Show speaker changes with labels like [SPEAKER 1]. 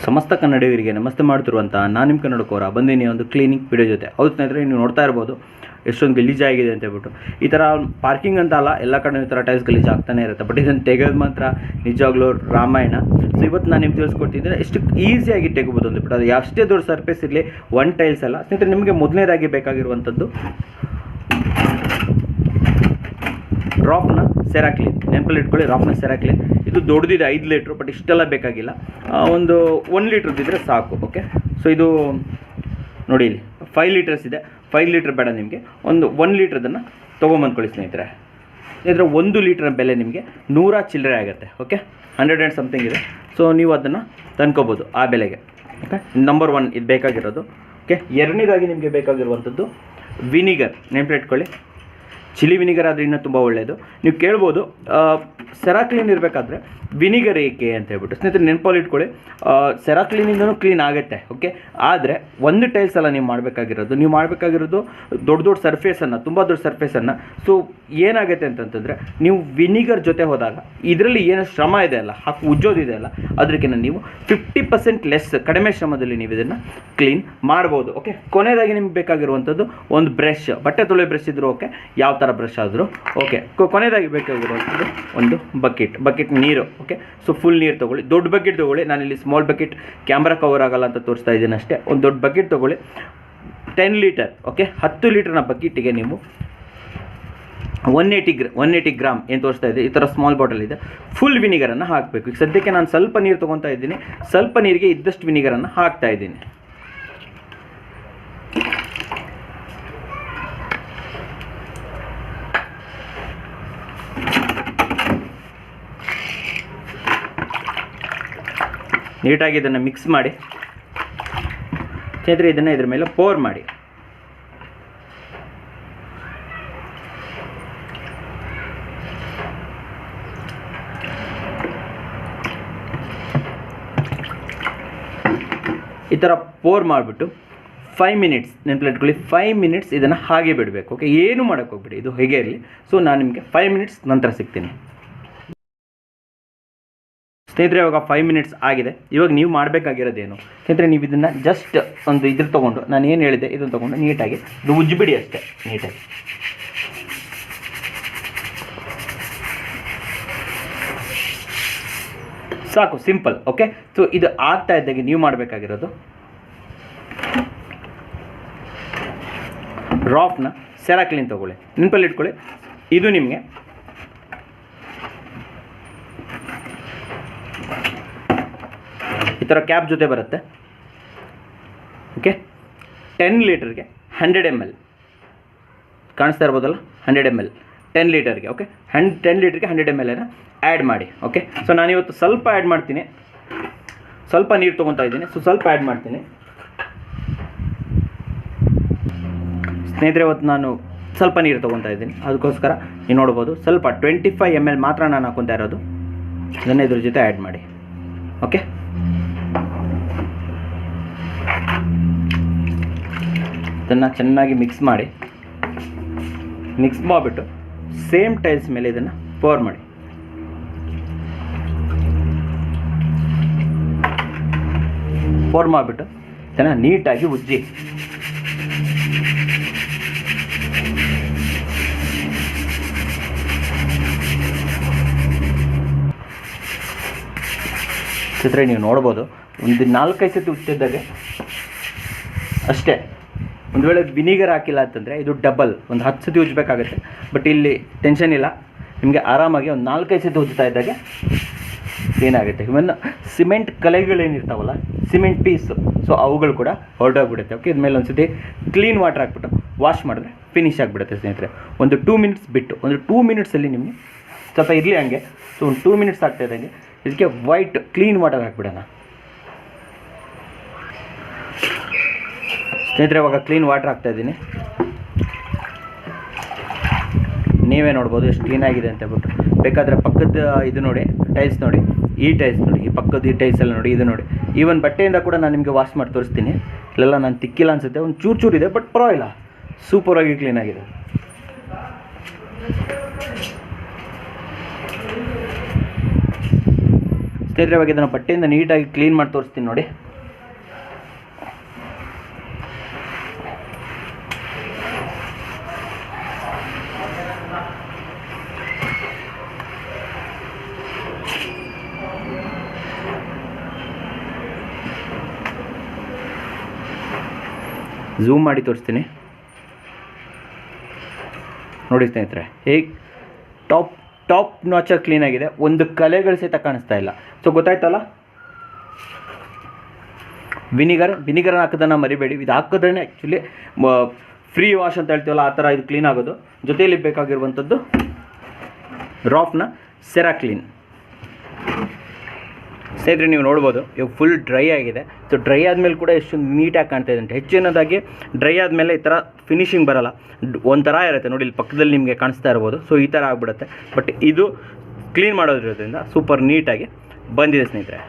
[SPEAKER 1] ಸಮಸ್ತ ಕನ್ನಡಿಗರಿಗೆ ನಮಸ್ತೆ ಮಾಡ್ತಿರುವಂಥ ನಾನು ನಿಮ್ಮ ಕನ್ನಡಕೋರ ಬಂದಿನಿ ಒಂದು ಕ್ಲೀನಿಂಗ್ ವಿಡಿಯೋ ಜೊತೆ. ಹೌದು ಸ್ನೇಹಿತರೆ, ನೀವು ನೋಡ್ತಾ ಇರ್ಬೋದು ಎಷ್ಟೊಂದು ಗಲೀಜಾಗಿದೆ ಅಂತ ಹೇಳ್ಬಿಟ್ಟು. ಈ ಥರ ಪಾರ್ಕಿಂಗ್ ಅಂತ ಅಲ್ಲ, ಎಲ್ಲ ಕಡೆ ಈ ಥರ ಟೈಲ್ಸ್ ಗಲೀಜು ಆಗ್ತಾನೆ ಇರುತ್ತೆ. ಬಟ್ ಇದನ್ನು ತೆಗೆದು ಮಾತ್ರ ನಿಜವಾಗ್ಲೂ ರಾಮಾಯಣ. ಸೊ ಇವತ್ತು ನಾನು ನಿಮ್ಗೆ ತಿಳಿಸ್ಕೊಡ್ತಿದ್ದರೆ ಎಷ್ಟು ಈಸಿಯಾಗಿ ತೆಗಿಬೋದು ಅಂದ್ಬಿಟ್ಟು. ಅದು ಎಷ್ಟೇ ದೊಡ್ಡ ಸರ್ಫೇಸ್ ಇರಲಿ, ಒನ್ ಟೈಲ್ಸ್ ಅಲ್ಲ ಸ್ನೇಹಿತರೆ. ನಿಮಗೆ ಮೊದಲನೇದಾಗಿ ಬೇಕಾಗಿರುವಂಥದ್ದು ರಾಫ್ನ ಸೆರಾಕ್ಲಿನ್. ನೆನಪಲ್ಲಿ ಇಟ್ಕೊಳ್ಳಿ, ರಾಫ್ನ ಸೆರಾಕ್ಲಿನ್. ಇದು ದೊಡ್ಡದಿದೆ 5 ಲೀಟ್ರು, ಬಟ್ ಇಷ್ಟೆಲ್ಲ ಬೇಕಾಗಿಲ್ಲ. ಒಂದು 1 ಲೀಟ್ರದ್ದಿದ್ರೆ ಸಾಕು. ಓಕೆ, ಸೊ ಇದು ನೋಡಿ ಇಲ್ಲಿ 5 ಲೀಟರ್ಸ್ ಇದೆ. 5 ಲೀಟ್ರ್ ಬೇಡ ನಿಮಗೆ, ಒಂದು 1 ಲೀಟ್ರದನ್ನು ತೊಗೊಂಬಂದ್ಕೊಳ್ಳಿ ಸ್ನೇಹಿತರೆ. ಸ್ನೇಹಿತರೆ 1 ಲೀಟ್ರ್ ಬೆಲೆ ನಿಮಗೆ 100 ಚಿಲ್ಲರೆ ಆಗುತ್ತೆ. ಓಕೆ, 100 ಆ್ಯಂಡ್ ಸಮಥಿಂಗ್ ಇದೆ. ಸೊ ನೀವು ಅದನ್ನು ತಂದ್ಕೋಬೋದು ಆ ಬೆಲೆಗೆ. ಓಕೆ, ನಂಬರ್ 1 ಇದು ಬೇಕಾಗಿರೋದು. ಓಕೆ, ಎರಡನೇದಾಗಿ ನಿಮಗೆ ಬೇಕಾಗಿರುವಂಥದ್ದು ವಿನಿಗರ್. ನೆನಪಿಟ್ಕೊಳ್ಳಿ, ಚಿಲ್ಲಿ ವಿನಿಗರ್ ಆದರೆ ಇನ್ನೂ ತುಂಬ ಒಳ್ಳೆಯದು. ನೀವು ಕೇಳ್ಬೋದು ಸೆರಾಕ್ಲೀನ್ ಇರಬೇಕಾದ್ರೆ ವಿನಿಗರ್ ಏಕೆ ಅಂತ ಹೇಳ್ಬಿಟ್ಟು. ಸ್ನೇಹಿತರೆ ನೆನಪಲ್ಲಿ ಇಟ್ಕೊಳ್ಳಿ, ಸೆರಾಕ್ಲೀನಿಂದನೂ ಕ್ಲೀನ್ ಆಗುತ್ತೆ. ಓಕೆ, ಆದರೆ ಒಂದು ಟೈಲ್ಸ್ ಅಲ್ಲ ನೀವು ಮಾಡಬೇಕಾಗಿರೋದು ದೊಡ್ಡ ದೊಡ್ಡ ಸರ್ಫೇಸನ್ನು, ತುಂಬ ದೊಡ್ಡ ಸರ್ಫೇಸನ್ನು. ಸೊ ಏನಾಗುತ್ತೆ ಅಂತಂತಂದರೆ, ನೀವು ವಿನಿಗರ್ ಜೊತೆ ಹೋದಾಗ ಇದರಲ್ಲಿ ಏನು ಶ್ರಮ ಇದೆ ಅಲ್ಲ, ಹಾಕಿ ಉಜ್ಜೋದಿದೆ ಅಲ್ಲ, ಅದಕ್ಕಿಂತ ನೀವು 50% ಲೆಸ್, ಕಡಿಮೆ ಶ್ರಮದಲ್ಲಿ ನೀವು ಇದನ್ನು ಕ್ಲೀನ್ ಮಾಡ್ಬೋದು. ಓಕೆ, ಕೊನೆಯದಾಗಿ ನಿಮ್ಗೆ ಬೇಕಾಗಿರುವಂಥದ್ದು ಒಂದು ಬ್ರಷ್. ಬಟ್ಟೆ ತೊಳೆಯೋ ಬ್ರಷ್ ಇದ್ದರೂ ಓಕೆ, ಯಾವ ಥರ ಬ್ರಷ್ ಆದರೂ ಓಕೆ. ಕೊನೆಯದಾಗಿ ಬೇಕಾಗಿರುವಂಥದ್ದು ಒಂದು ಬಕೆಟ್ ನೀರು. ಓಕೆ, ಸೊ ಫುಲ್ ನೀರು ತೊಗೊಳ್ಳಿ. ದೊಡ್ಡ ಬಕೆಟ್ ತೊಗೊಳ್ಳಿ. ನಾನಿಲ್ಲಿ ಸ್ಮಾಲ್ ಬಕೆಟ್ ಕ್ಯಾಮ್ರಾ ಕವರ್ ಆಗಲ್ಲ ಅಂತ ತೋರಿಸ್ತಾ ಇದ್ದೀನಿ ಅಷ್ಟೇ. ಒಂದು ದೊಡ್ಡ ಬಕೆಟ್ ತೊಗೊಳ್ಳಿ, 10 ಲೀಟರ್. ಓಕೆ, 10 ಲೀಟರ್ನ ಬಕೆಟಿಗೆ ನೀವು 180 ಗ್ರಾಮ್ ಏನು ತೋರಿಸ್ತಾ ಇದೆ, ಈ ಥರ ಸ್ಮಾಲ್ ಬಾಟಲ್ ಇದೆ, ಫುಲ್ ವಿನಿಗರನ್ನು ಹಾಕಬೇಕು. ಈಗ ಸದ್ಯಕ್ಕೆ ನಾನು ಸ್ವಲ್ಪ ನೀರು ತೊಗೊತಾ ಇದ್ದೀನಿ, ಸ್ವಲ್ಪ ನೀರಿಗೆ ಇದ್ದಷ್ಟು ವಿನಿಗರನ್ನು ಹಾಕ್ತಾ ಇದ್ದೀನಿ. ನೀಟಾಗಿ ಇದನ್ನು ಮಿಕ್ಸ್ ಮಾಡಿ ಸ್ನೇಹಿತರೆ, ಇದನ್ನು ಇದ್ರ ಮೇಲೆ ಪೋರ್ ಮಾಡಿ. ಈ ಥರ ಪೋರ್ ಮಾಡಿಬಿಟ್ಟು 5 ಮಿನಿಟ್ಸ್ ನೆನಪಿಟ್ಕೊಳ್ಳಿ, 5 ಮಿನಿಟ್ಸ್ ಇದನ್ನು ಹಾಗೆ ಬಿಡಬೇಕು. ಓಕೆ, ಏನು ಮಾಡೋಕ್ಕೆ ಹೋಗ್ಬಿಡಿ, ಇದು ಹೇಗೆ ಇರಲಿ. ಸೊ ನಾನು ನಿಮಗೆ 5 ಮಿನಿಟ್ಸ್ ನಂತರ ಸಿಗ್ತೀನಿ ಸ್ನೇಹಿತರೆ. ಇವಾಗ 5 ಮಿನಿಟ್ಸ್ ಆಗಿದೆ. ಇವಾಗ ನೀವು ಮಾಡಬೇಕಾಗಿರೋದೇನು ಸ್ನೇಹಿತರೆ, ನೀವು ಇದನ್ನು ಜಸ್ಟ್ ಒಂದು ಇದ್ರ ತೊಗೊಂಡು, ನಾನು ಏನು ಹೇಳಿದೆ ಇದನ್ನು ತೊಗೊಂಡು ನೀಟಾಗಿ ಇದು ಉಜ್ಜಿಬಿಡಿ ಅಷ್ಟೇ, ನೀಟಾಗಿ. ಸಾಕು, ಸಿಂಪಲ್. ಓಕೆ, ಸೊ ಇದು ಆಗ್ತಾ ಇದ್ದಾಗೆ ನೀವು ಮಾಡಬೇಕಾಗಿರೋದು ರಾಫ್ನ ಸೆರಾಕ್ಲಿನ್ ತೊಗೊಳ್ಳಿ. ನೆನಪಲ್ಲಿ ಇಟ್ಕೊಳ್ಳಿ, ಇದು ನಿಮಗೆ ಈ ಥರ ಕ್ಯಾಪ್ ಜೊತೆ ಬರುತ್ತೆ. ಓಕೆ, 10 ಲೀಟರ್ಗೆ 100 ml ಕಾಣಿಸ್ತಾ ಇರ್ಬೋದಲ್ಲ, 100 ml 10 ಲೀಟರ್ಗೆ. ಓಕೆ, 10 ಲೀಟರ್ಗೆ 100 ml ಆ್ಯಡ್ ಮಾಡಿ. ಓಕೆ, ಸೊ ನಾನಿವತ್ತು ಸ್ವಲ್ಪ ಆ್ಯಡ್ ಮಾಡ್ತೀನಿ, ಸ್ವಲ್ಪ ನೀರು ತೊಗೊತಾ ಇದ್ದೀನಿ. ಸೊ ಸ್ವಲ್ಪ ಆ್ಯಡ್ ಮಾಡ್ತೀನಿ ಸ್ನೇಹಿತರೆ. ಇವತ್ತು ನಾನು ಸ್ವಲ್ಪ ನೀರು ತೊಗೊತಾ ಇದ್ದೀನಿ, ಅದಕ್ಕೋಸ್ಕರ ನೀವು ನೋಡ್ಬೋದು ಸ್ವಲ್ಪ 25 ml ಮಾತ್ರ ನಾನು ಹಾಕೊತಾ ಇರೋದು. ಇದನ್ನು ಇದ್ರ ಜೊತೆ ಆ್ಯಡ್ ಮಾಡಿ. ಓಕೆ, ಇದನ್ನು ಚೆನ್ನಾಗಿ ಮಿಕ್ಸ್ ಮಾಡಿಬಿಟ್ಟು ಸೇಮ್ ಟೈಲ್ಸ್ ಮೇಲೆ ಇದನ್ನು ಪೋರ್ ಮಾಡಿ. ಪೋರ್ ಮಾಡಿಬಿಟ್ಟು ಇದನ್ನು ನೀಟಾಗಿ ಉಜ್ಜಿ. ಚಿತ್ರ ನೀವು ನೋಡ್ಬೋದು, ಒಂದು 4-5 ಸತಿ ಉಜ್ಜಿದ್ದಾಗೆ ಅಷ್ಟೇ. ಒಂದು ವೇಳೆ ವಿನಿಗರ್ ಹಾಕಿಲ್ಲ ಅಂತಂದರೆ ಇದು ಡಬಲ್, ಒಂದು 10 ಸತಿ ಉಜ್ಜಬೇಕಾಗತ್ತೆ. ಬಟ್ ಇಲ್ಲಿ ಟೆನ್ಷನ್ ಇಲ್ಲ, ನಿಮಗೆ ಆರಾಮಾಗಿ ಒಂದು 4-5 ಸತಿ ಉಜ್ಜುತ್ತಾ ಇದ್ದಾಗೆ ಏನಾಗುತ್ತೆ, ಇವನ್ ಸಿಮೆಂಟ್ ಕಲೆಗಳೇನಿರ್ತಾವಲ್ಲ, ಸಿಮೆಂಟ್ ಪೀಸು, ಸೊ ಅವುಗಳು ಕೂಡ ಹೊರಟೋಗ್ಬಿಡುತ್ತೆ. ಓಕೆ, ಇದ್ಮೇಲೆ ಒಂದು ಸತಿ ಕ್ಲೀನ್ ವಾಟರ್ ಹಾಕ್ಬಿಟ್ಟು ವಾಶ್ ಮಾಡಿದ್ರೆ ಫಿನಿಶ್ ಆಗಿಬಿಡುತ್ತೆ ಸ್ನೇಹಿತರೆ. ಒಂದು 2 ಮಿನಿಟ್ಸ್ ಬಿಟ್ಟು, ಒಂದು 2 ಮಿನಿಟ್ಸಲ್ಲಿ ನಿಮಗೆ ಸ್ವಲ್ಪ ಇರಲಿ ಹಂಗೆ. ಸೊ ಒಂದು 2 ಮಿನಿಟ್ಸ್ ಆಗ್ತಾ ಇದ್ದಂಗೆ ಇದಕ್ಕೆ ವೈಟ್ ಕ್ಲೀನ್ ವಾಟರ್ ಹಾಕ್ಬಿಡೋಣ ಸ್ನೇಹಿತರೆ. ಇವಾಗ ಕ್ಲೀನ್ ವಾಟರ್ ಹಾಕ್ತಾಯಿದ್ದೀನಿ, ನೀವೇ ನೋಡ್ಬೋದು ಎಷ್ಟು ಕ್ಲೀನಾಗಿದೆ ಅಂತ ಹೇಳ್ಬಿಟ್ಟು. ಬೇಕಾದರೆ ಪಕ್ಕದ ಇದು ನೋಡಿ, ಟೈಲ್ಸ್ ನೋಡಿ, ಈ ಟೈಲ್ಸ್ ನೋಡಿ, ಈ ಪಕ್ಕದ ಈ ಟೈಲ್ಸ್ ಎಲ್ಲ ನೋಡಿ, ಇದು ನೋಡಿ. ಈವನ್ ಬಟ್ಟೆಯಿಂದ ಕೂಡ ನಾನು ನಿಮಗೆ ವಾಶ್ ಮಾಡಿ ತೋರಿಸ್ತೀನಿ. ಇಲ್ಲೆಲ್ಲ ನಾನು ತಿಕ್ಕಿಲ್ಲ ಅನಿಸುತ್ತೆ, ಒಂದು ಚೂರು ಇದೆ, ಬಟ್ ಪರವಾಗಿಲ್ಲ, ಸೂಪರಾಗಿ ಕ್ಲೀನಾಗಿದೆ. ಸ್ನೇಹಿತರೆ ಇವಾಗ ಇದನ್ನು ಬಟ್ಟೆಯಿಂದ ನೀಟಾಗಿ ಕ್ಲೀನ್ ಮಾಡಿ ತೋರಿಸ್ತೀನಿ ನೋಡಿ. ಝೂಮ್ ಮಾಡಿ ತೋರಿಸ್ತೀನಿ ನೋಡಿ ಸ್ನೇಹಿತರೆ, ಹೇಗೆ ಟಾಪ್ ನಾಚಾಗಿ ಕ್ಲೀನಾಗಿದೆ, ಒಂದು ಕಲೆಗಳು ಸಹಿತ ಕಾಣಿಸ್ತಾ ಇಲ್ಲ. ಸೊ ಗೊತ್ತಾಯ್ತಲ್ಲ, ವಿನಿಗರ್ ಹಾಕೋದನ್ನು ಮರಿಬೇಡಿ. ಇದು ಹಾಕಿದ್ರೇ ಆ್ಯಕ್ಚುಲಿ ಫ್ರೀ ವಾಶ್ ಅಂತ ಹೇಳ್ತೀವಲ್ಲ ಆ ಥರ ಇದು ಕ್ಲೀನ್ ಆಗೋದು. ಜೊತೆಯಲ್ಲಿ ಬೇಕಾಗಿರುವಂಥದ್ದು ರಾಫ್ನ ಸೆರಾಕ್ಲೀನ್. ಸ್ನೇಹಿತರೆ ನೀವು ನೋಡ್ಬೋದು ಇವಾಗ ಫುಲ್ ಡ್ರೈ ಆಗಿದೆ. ಸೊ ಡ್ರೈ ಆದಮೇಲೆ ಕೂಡ ಎಷ್ಟೊಂದು ನೀಟಾಗಿ ಕಾಣ್ತಾ ಇದೆ ಅಂತ. ಹೆಚ್ಚಿನದಾಗಿ ಡ್ರೈ ಆದಮೇಲೆ ಈ ಥರ ಫಿನಿಶಿಂಗ್ ಬರೋಲ್ಲ, ಒಂಥರ ಇರುತ್ತೆ ನೋಡಿ, ಇಲ್ಲಿ ಪಕ್ಕದಲ್ಲಿ ನಿಮಗೆ ಕಾಣಿಸ್ತಾ ಇರ್ಬೋದು. ಸೊ ಈ ಥರ ಆಗಿಬಿಡುತ್ತೆ. ಬಟ್ ಇದು ಕ್ಲೀನ್ ಮಾಡೋದ್ರಿಂದ ಸೂಪರ್ ನೀಟಾಗಿ ಬಂದಿದೆ ಸ್ನೇಹಿತರೆ.